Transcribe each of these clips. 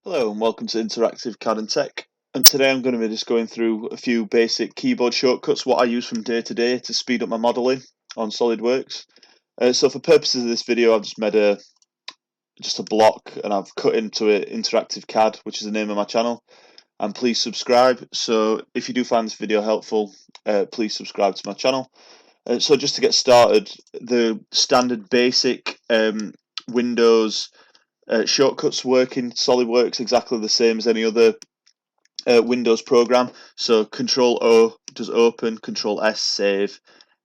Hello and welcome to Interactive CAD and Tech. And today I'm going to be just going through a few basic keyboard shortcuts, what I use from day to day to speed up my modelling on Solidworks. So for purposes of this video, I've just made just a block and I've cut into it Interactive CAD, which is the name of my channel. And please subscribe. So if you do find this video helpful, please subscribe to my channel. So just to get started, the standard basic Windows shortcuts work in SolidWorks exactly the same as any other Windows program. So Control O does open, Control S save,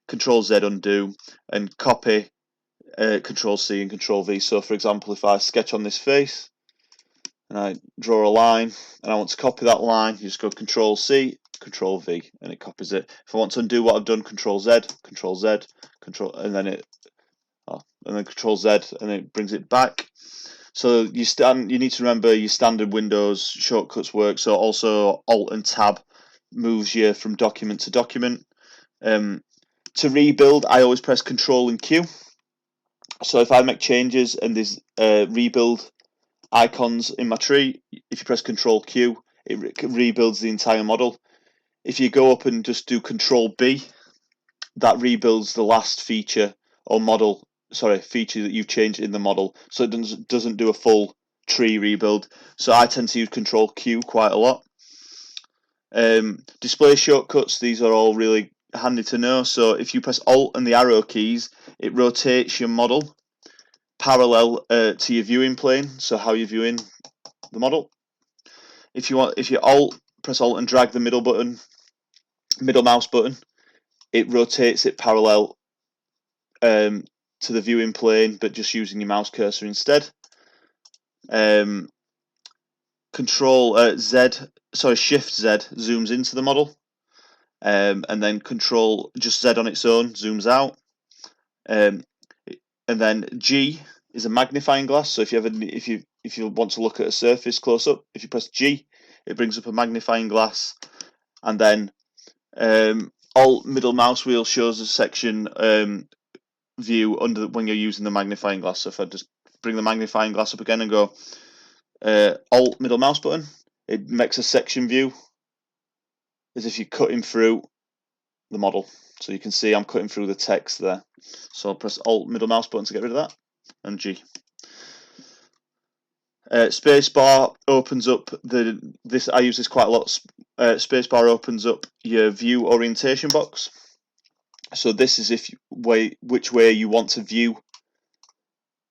Control Z undo, and copy, Control C and Control V. So for example, if I sketch on this face and I draw a line and I want to copy that line, you just go Control C, Control V, and it copies it. If I want to undo what I've done, Control Z, Control, and then Control Z, and it brings it back. So you need to remember your standard Windows shortcuts work. So also Alt and Tab moves you from document to document. To rebuild, I always press Control and Q. So if I make changes and there's rebuild icons in my tree, if you press Control Q, it rebuilds the entire model. If you go up and just do Control B, that rebuilds the last feature or feature that you've changed in the model, so it doesn't do a full tree rebuild. So I tend to use Control Q quite a lot. Display shortcuts, these are all really handy to know. So if you press Alt and the arrow keys, it rotates your model parallel to your viewing plane, so how you're viewing the model. If you press Alt and drag the middle mouse button, it rotates it parallel to the viewing plane, but just using your mouse cursor instead. Shift Z zooms into the model, and then Control just Z on its own zooms out. And then G is a magnifying glass. So if you want to look at a surface close up, if you press G, it brings up a magnifying glass, and then Alt middle mouse wheel shows a section view when you're using the magnifying glass. So if I just bring the magnifying glass up again and go Alt middle mouse button, it makes a section view as if you're cutting through the model. So you can see I'm cutting through the text there. So I'll press Alt middle mouse button to get rid of that, and G. Spacebar opens up I use this quite a lot. Spacebar opens up your view orientation box. So this is which way you want to view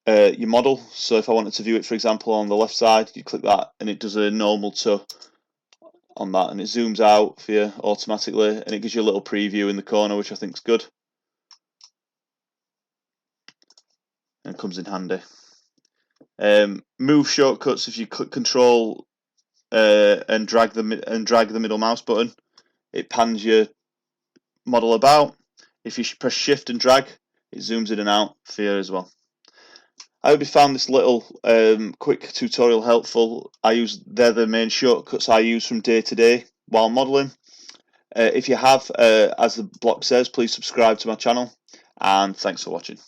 your model. So if I wanted to view it, for example, on the left side, you click that and it does a normal to on that, and it zooms out for you automatically, and it gives you a little preview in the corner, which I think is good and comes in handy. Move shortcuts, if you click Control and drag the middle mouse button, it pans your model about. If you press Shift and drag, it zooms in and out for you as well. I hope you found this little quick tutorial helpful. They're the main shortcuts I use from day to day while modelling. If you have, as the block says, please subscribe to my channel, and thanks for watching.